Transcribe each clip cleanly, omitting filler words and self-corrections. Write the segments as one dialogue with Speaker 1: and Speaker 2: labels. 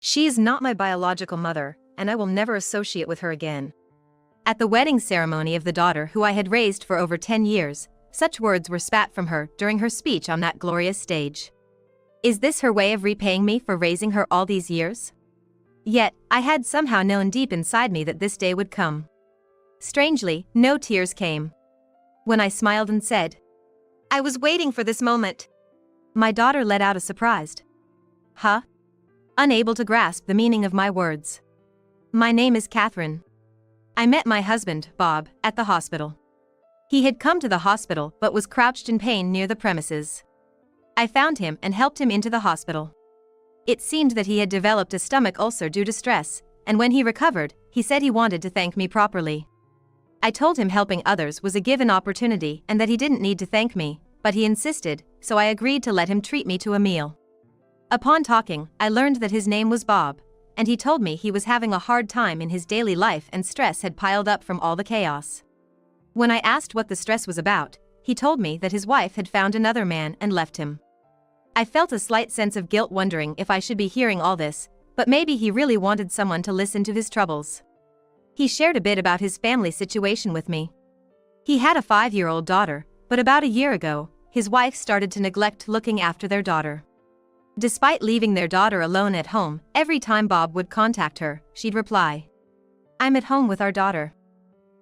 Speaker 1: She is not my biological mother, and I will never associate with her again. At the wedding ceremony of the daughter who I had raised for over 10 years, such words were spat from her during her speech on that glorious stage. Is this her way of repaying me for raising her all these years? Yet, I had somehow known deep inside me that this day would come. Strangely, no tears came. When I smiled and said, "I was waiting for this moment," my daughter let out a surprised "Huh?" unable to grasp the meaning of my words. My name is Catherine. I met my husband, Bob, at the hospital. He had come to the hospital but was crouched in pain near the premises. I found him and helped him into the hospital. It seemed that he had developed a stomach ulcer due to stress, and when he recovered, he said he wanted to thank me properly. I told him helping others was a given opportunity and that he didn't need to thank me, but he insisted, so I agreed to let him treat me to a meal. Upon talking, I learned that his name was Bob, and he told me he was having a hard time in his daily life and stress had piled up from all the chaos. When I asked what the stress was about, he told me that his wife had found another man and left him. I felt a slight sense of guilt wondering if I should be hearing all this, but maybe he really wanted someone to listen to his troubles. He shared a bit about his family situation with me. He had a 5-year-old daughter, but about a year ago, his wife started to neglect looking after their daughter. Despite leaving their daughter alone at home, every time Bob would contact her, she'd reply, "I'm at home with our daughter."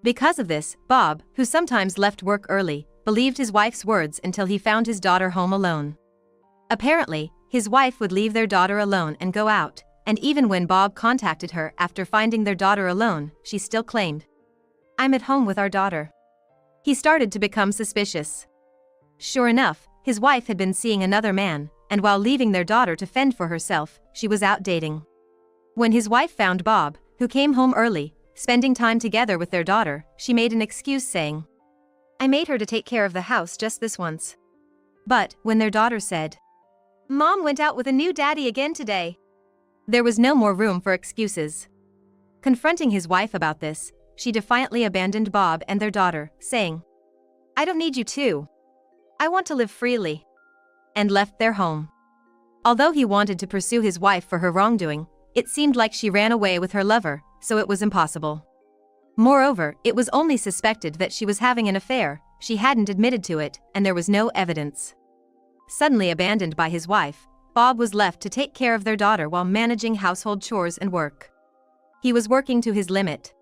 Speaker 1: Because of this, Bob, who sometimes left work early, believed his wife's words until he found his daughter home alone. Apparently, his wife would leave their daughter alone and go out, and even when Bob contacted her after finding their daughter alone, she still claimed, "I'm at home with our daughter." He started to become suspicious. Sure enough, his wife had been seeing another man, and while leaving their daughter to fend for herself, she was out dating. When his wife found Bob, who came home early, spending time together with their daughter, she made an excuse saying, "I made her to take care of the house just this once." But, when their daughter said, "Mom went out with a new daddy again today," there was no more room for excuses. Confronting his wife about this, she defiantly abandoned Bob and their daughter, saying, "I don't need you too. I want to live freely," and left their home. Although he wanted to pursue his wife for her wrongdoing, it seemed like she ran away with her lover, so it was impossible. Moreover, it was only suspected that she was having an affair, she hadn't admitted to it, and there was no evidence. Suddenly abandoned by his wife, Bob was left to take care of their daughter while managing household chores and work. He was working to his limit.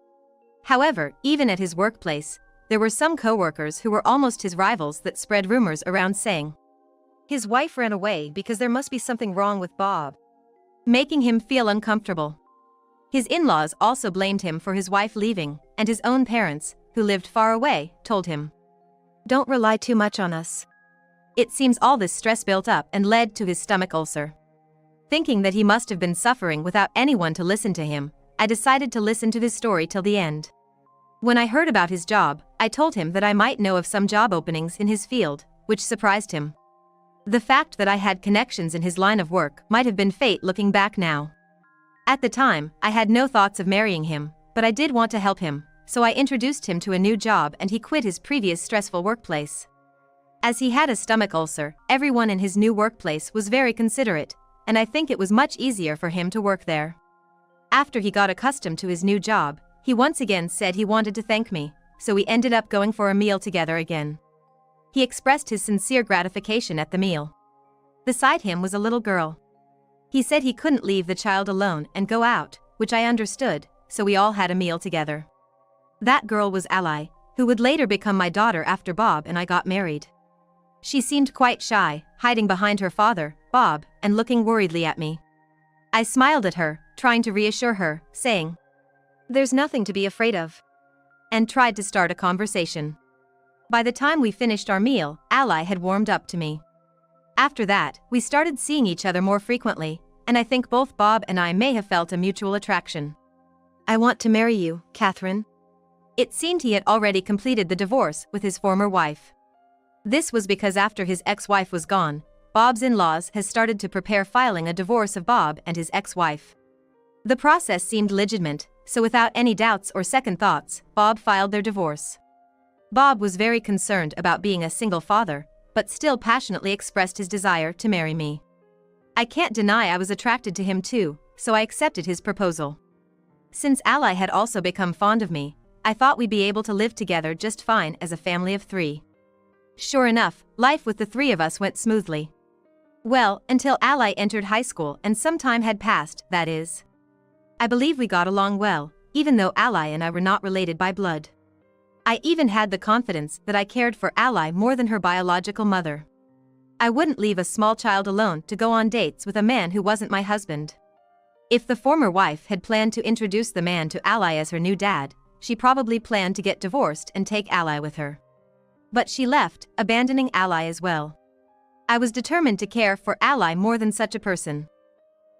Speaker 1: However, even at his workplace, there were some co-workers who were almost his rivals that spread rumors around saying, "His wife ran away because there must be something wrong with Bob," making him feel uncomfortable. His in-laws also blamed him for his wife leaving, and his own parents, who lived far away, told him, "Don't rely too much on us." It seems all this stress built up and led to his stomach ulcer. Thinking that he must have been suffering without anyone to listen to him, I decided to listen to his story till the end. When I heard about his job, I told him that I might know of some job openings in his field, which surprised him. The fact that I had connections in his line of work might have been fate looking back now. At the time, I had no thoughts of marrying him, but I did want to help him, so I introduced him to a new job and he quit his previous stressful workplace. As he had a stomach ulcer, everyone in his new workplace was very considerate, and I think it was much easier for him to work there. After he got accustomed to his new job, he once again said he wanted to thank me, so we ended up going for a meal together again. He expressed his sincere gratification at the meal. Beside him was a little girl. He said he couldn't leave the child alone and go out, which I understood, so we all had a meal together. That girl was Ally, who would later become my daughter after Bob and I got married. She seemed quite shy, hiding behind her father, Bob, and looking worriedly at me. I smiled at her, trying to reassure her, saying, "There's nothing to be afraid of," and tried to start a conversation. By the time we finished our meal, Ally had warmed up to me. After that, we started seeing each other more frequently, and I think both Bob and I may have felt a mutual attraction. "I want to marry you, Catherine." It seemed he had already completed the divorce with his former wife. This was because after his ex-wife was gone, Bob's in-laws has started to prepare filing a divorce of Bob and his ex-wife. The process seemed legitimate, so without any doubts or second thoughts, Bob filed their divorce. Bob was very concerned about being a single father, but still passionately expressed his desire to marry me. I can't deny I was attracted to him too, so I accepted his proposal. Since Ally had also become fond of me, I thought we'd be able to live together just fine as a family of 3. Sure enough, life with the 3 of us went smoothly. Well, until Ally entered high school and some time had passed, that is. I believe we got along well, even though Ally and I were not related by blood. I even had the confidence that I cared for Ally more than her biological mother. I wouldn't leave a small child alone to go on dates with a man who wasn't my husband. If the former wife had planned to introduce the man to Ally as her new dad, she probably planned to get divorced and take Ally with her. But she left, abandoning Ally as well. I was determined to care for Ally more than such a person.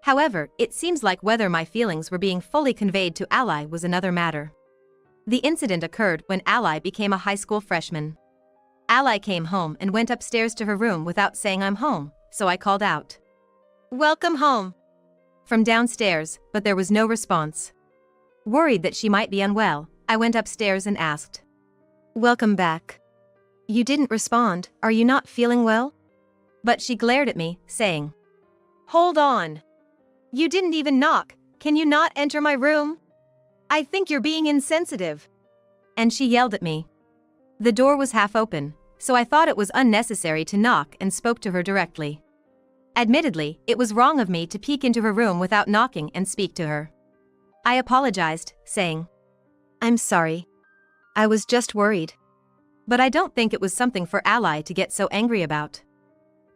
Speaker 1: However, it seems like whether my feelings were being fully conveyed to Ally was another matter. The incident occurred when Ally became a high school freshman. Ally came home and went upstairs to her room without saying I'm home, so I called out, "Welcome home," from downstairs, but there was no response. Worried that she might be unwell, I went upstairs and asked, "Welcome back. You didn't respond, are you not feeling well?" But she glared at me, saying, "Hold on. You didn't even knock, can you not enter my room? I think you're being insensitive." And she yelled at me. The door was half open, so I thought it was unnecessary to knock and spoke to her directly. Admittedly, it was wrong of me to peek into her room without knocking and speak to her. I apologized, saying, "I'm sorry. I was just worried." But I don't think it was something for Ally to get so angry about.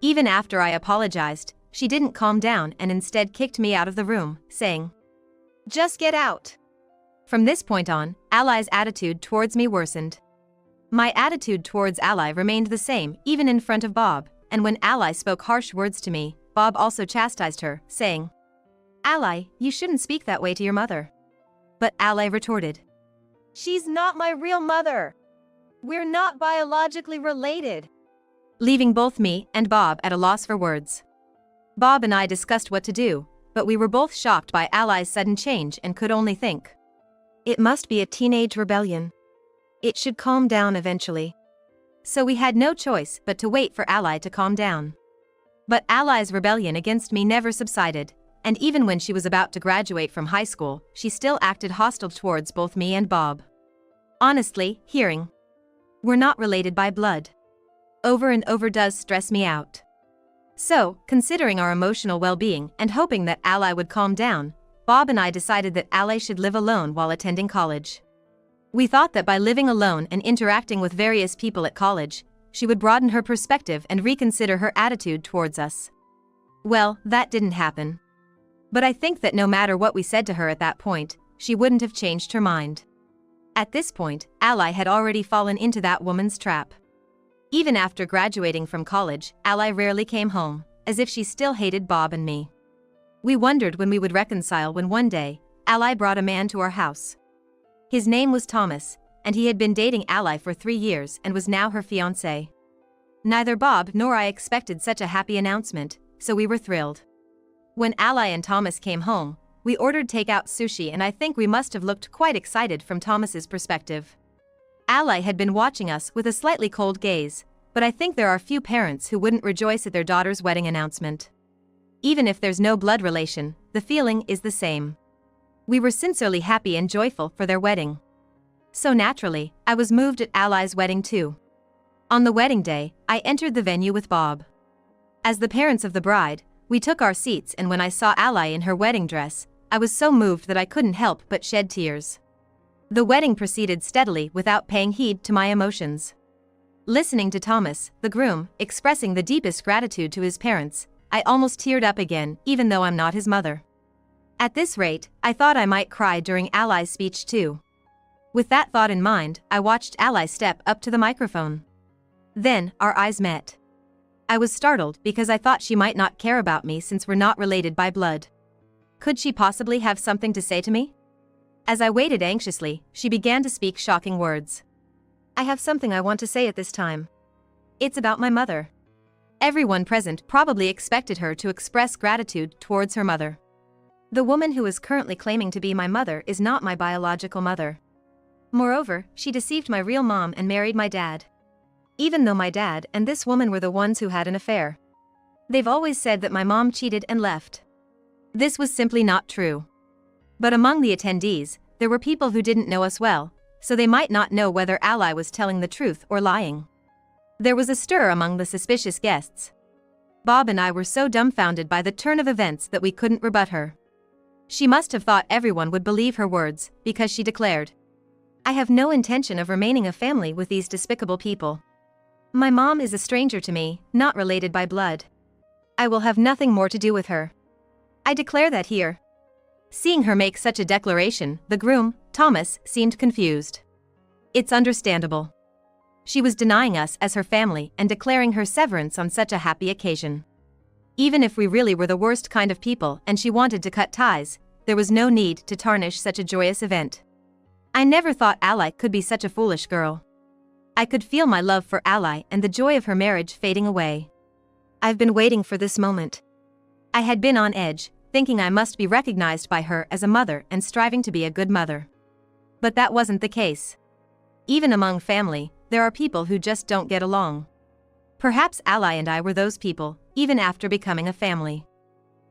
Speaker 1: Even after I apologized, she didn't calm down and instead kicked me out of the room, saying, "Just get out." From this point on, Ally's attitude towards me worsened. My attitude towards Ally remained the same even in front of Bob, and when Ally spoke harsh words to me, Bob also chastised her, saying, "Ally, you shouldn't speak that way to your mother." But Ally retorted, "She's not my real mother. We're not biologically related," leaving both me and Bob at a loss for words. Bob and I discussed what to do, but we were both shocked by Ally's sudden change and could only think, "It must be a teenage rebellion. It should calm down eventually." So we had no choice but to wait for Ally to calm down. But Ally's rebellion against me never subsided, and even when she was about to graduate from high school, she still acted hostile towards both me and Bob. Honestly, hearing, "We're not related by blood," over and over does stress me out. So, considering our emotional well-being and hoping that Ally would calm down, Bob and I decided that Ally should live alone while attending college. We thought that by living alone and interacting with various people at college, she would broaden her perspective and reconsider her attitude towards us. Well, that didn't happen. But I think that no matter what we said to her at that point, she wouldn't have changed her mind. At this point, Ally had already fallen into that woman's trap. Even after graduating from college, Ally rarely came home, as if she still hated Bob and me. We wondered when we would reconcile when one day, Ally brought a man to our house. His name was Thomas, and he had been dating Ally for 3 years and was now her fiancé. Neither Bob nor I expected such a happy announcement, so we were thrilled. When Ally and Thomas came home, we ordered takeout sushi, and I think we must have looked quite excited from Thomas's perspective. Ally had been watching us with a slightly cold gaze, but I think there are few parents who wouldn't rejoice at their daughter's wedding announcement. Even if there's no blood relation, the feeling is the same. We were sincerely happy and joyful for their wedding. So naturally, I was moved at Ally's wedding too. On the wedding day, I entered the venue with Bob. As the parents of the bride, we took our seats, and when I saw Ally in her wedding dress, I was so moved that I couldn't help but shed tears. The wedding proceeded steadily without paying heed to my emotions. Listening to Thomas, the groom, expressing the deepest gratitude to his parents, I almost teared up again, even though I'm not his mother. At this rate, I thought I might cry during Ally's speech too. With that thought in mind, I watched Ally step up to the microphone. Then, our eyes met. I was startled because I thought she might not care about me since we're not related by blood. Could she possibly have something to say to me? As I waited anxiously, she began to speak shocking words. "I have something I want to say at this time. It's about my mother." Everyone present probably expected her to express gratitude towards her mother. The woman who is currently claiming to be my mother is not my biological mother. Moreover, she deceived my real mom and married my dad. Even though my dad and this woman were the ones who had an affair. They've always said that my mom cheated and left. This was simply not true. But among the attendees, there were people who didn't know us well, so they might not know whether Ally was telling the truth or lying. There was a stir among the suspicious guests. Bob and I were so dumbfounded by the turn of events that we couldn't rebut her. She must have thought everyone would believe her words, because she declared, "I have no intention of remaining a family with these despicable people. My mom is a stranger to me, not related by blood. I will have nothing more to do with her. I declare that here." Seeing her make such a declaration, the groom, Thomas, seemed confused. It's understandable. She was denying us as her family and declaring her severance on such a happy occasion. Even if we really were the worst kind of people and she wanted to cut ties, there was no need to tarnish such a joyous event. I never thought Ally could be such a foolish girl. I could feel my love for Ally and the joy of her marriage fading away. I've been waiting for this moment. I had been on edge, thinking I must be recognized by her as a mother and striving to be a good mother. But that wasn't the case. Even among family, there are people who just don't get along. Perhaps Ally and I were those people, even after becoming a family.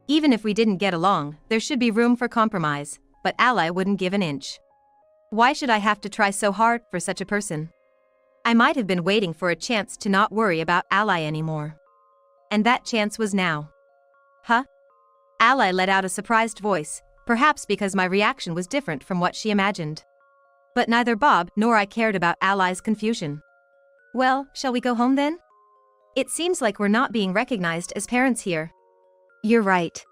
Speaker 1: Even if we didn't get along, there should be room for compromise, but Ally wouldn't give an inch. Why should I have to try so hard for such a person? I might have been waiting for a chance to not worry about Ally anymore. And that chance was now. Huh? Ally let out a surprised voice, perhaps because my reaction was different from what she imagined. But neither Bob nor I cared about Ally's confusion. Well, shall we go home then? It seems like we're not being recognized as parents here. You're right.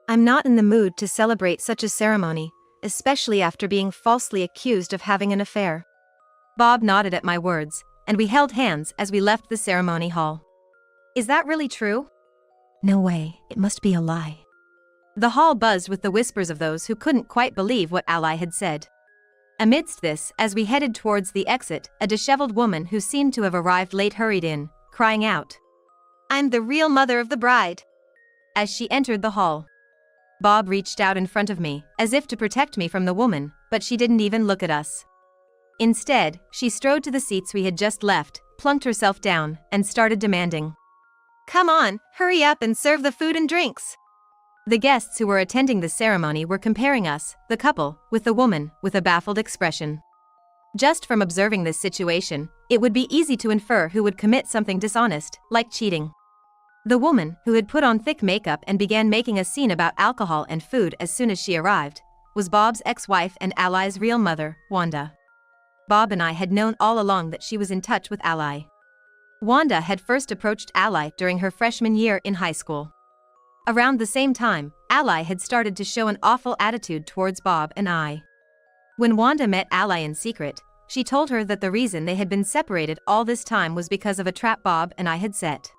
Speaker 1: I'm not in the mood to celebrate such a ceremony, especially after being falsely accused of having an affair. Bob nodded at my words, and we held hands as we left the ceremony hall. Is that really true? No way, it must be a lie. The hall buzzed with the whispers of those who couldn't quite believe what Ally had said. Amidst this, as we headed towards the exit, a disheveled woman who seemed to have arrived late hurried in, crying out, "I'm the real mother of the bride!" As she entered the hall. Bob reached out in front of me, as if to protect me from the woman, but she didn't even look at us. Instead, she strode to the seats we had just left, plunked herself down, and started demanding, "Come on, hurry up and serve the food and drinks!" The guests who were attending the ceremony were comparing us, the couple, with the woman, with a baffled expression. Just from observing this situation, it would be easy to infer who would commit something dishonest, like cheating. The woman, who had put on thick makeup and began making a scene about alcohol and food as soon as she arrived, was Bob's ex-wife and Ally's real mother, Wanda. Bob and I had known all along that she was in touch with Ally. Wanda had first approached Ally during her freshman year in high school. Around the same time, Ally had started to show an awful attitude towards Bob and I. When Wanda met Ally in secret, she told her that the reason they had been separated all this time was because of a trap Bob and I had set.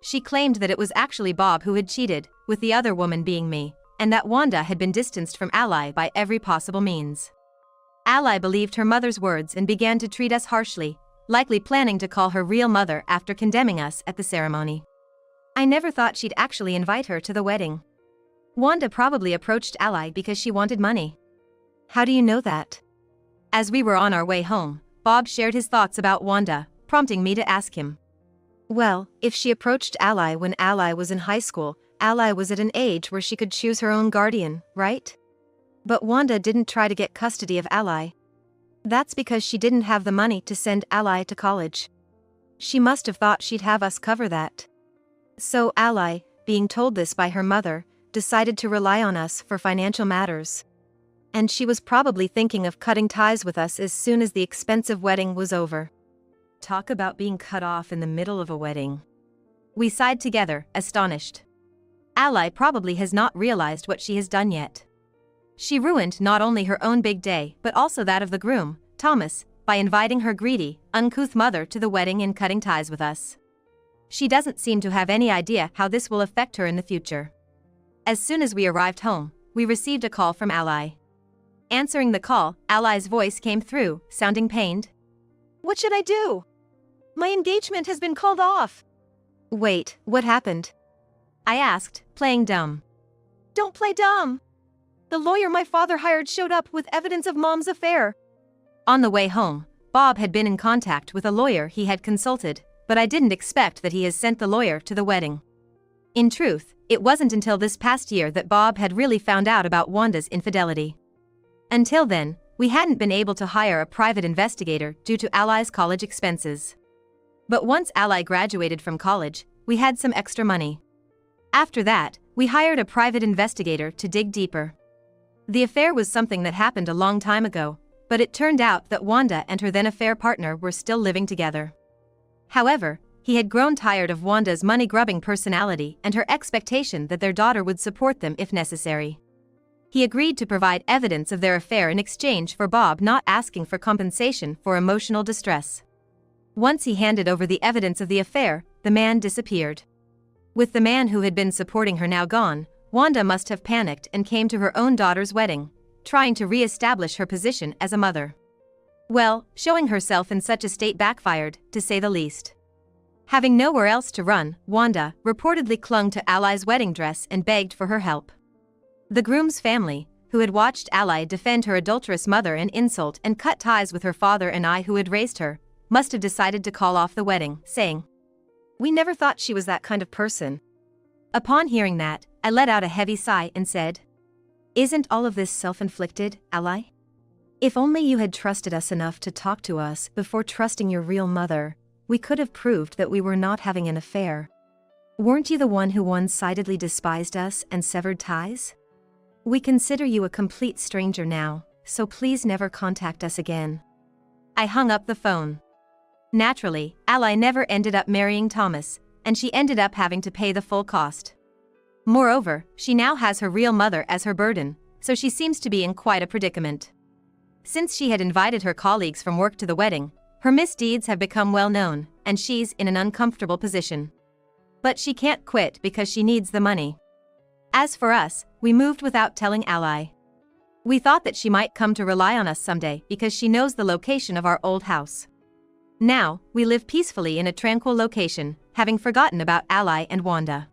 Speaker 1: She claimed that it was actually Bob who had cheated, with the other woman being me, and that Wanda had been distanced from Ally by every possible means. Ally believed her mother's words and began to treat us harshly, likely planning to call her real mother after condemning us at the ceremony. I never thought she'd actually invite her to the wedding. Wanda probably approached Ally because she wanted money. How do you know that? As we were on our way home, Bob shared his thoughts about Wanda, prompting me to ask him. Well, if she approached Ally when Ally was in high school, Ally was at an age where she could choose her own guardian, right? But Wanda didn't try to get custody of Ally. That's because she didn't have the money to send Ally to college. She must have thought she'd have us cover that. So Ally, being told this by her mother, decided to rely on us for financial matters. And she was probably thinking of cutting ties with us as soon as the expensive wedding was over. Talk about being cut off in the middle of a wedding. We sighed together, astonished. Ally probably has not realized what she has done yet. She ruined not only her own big day but also that of the groom, Thomas, by inviting her greedy, uncouth mother to the wedding and cutting ties with us. She doesn't seem to have any idea how this will affect her in the future. As soon as we arrived home, we received a call from Ally. Answering the call, Ally's voice came through, sounding pained. What should I do? My engagement has been called off. Wait, what happened? I asked, playing dumb. Don't play dumb. The lawyer my father hired showed up with evidence of Mom's affair. On the way home, Bob had been in contact with a lawyer he had consulted, but I didn't expect that he has sent the lawyer to the wedding. In truth, it wasn't until this past year that Bob had really found out about Wanda's infidelity. Until then, we hadn't been able to hire a private investigator due to Ally's college expenses. But once Ally graduated from college, we had some extra money. After that, we hired a private investigator to dig deeper. The affair was something that happened a long time ago, but it turned out that Wanda and her then-affair partner were still living together. However, he had grown tired of Wanda's money-grubbing personality and her expectation that their daughter would support them if necessary. He agreed to provide evidence of their affair in exchange for Bob not asking for compensation for emotional distress. Once he handed over the evidence of the affair, the man disappeared. With the man who had been supporting her now gone, Wanda must have panicked and came to her own daughter's wedding, trying to re-establish her position as a mother. Well, showing herself in such a state backfired, to say the least. Having nowhere else to run, Wanda reportedly clung to Ally's wedding dress and begged for her help. The groom's family, who had watched Ally defend her adulterous mother and insult and cut ties with her father and I who had raised her, must have decided to call off the wedding, saying, "We never thought she was that kind of person." Upon hearing that, I let out a heavy sigh and said, "Isn't all of this self-inflicted, Ally? If only you had trusted us enough to talk to us before trusting your real mother, we could have proved that we were not having an affair. Weren't you the one who one-sidedly despised us and severed ties? We consider you a complete stranger now, so please never contact us again." I hung up the phone. Naturally, Ally never ended up marrying Thomas, and she ended up having to pay the full cost. Moreover, she now has her real mother as her burden, so she seems to be in quite a predicament. Since she had invited her colleagues from work to the wedding, her misdeeds have become well known, and she's in an uncomfortable position. But she can't quit because she needs the money. As for us, we moved without telling Ally. We thought that she might come to rely on us someday because she knows the location of our old house. Now, we live peacefully in a tranquil location, having forgotten about Ally and Wanda.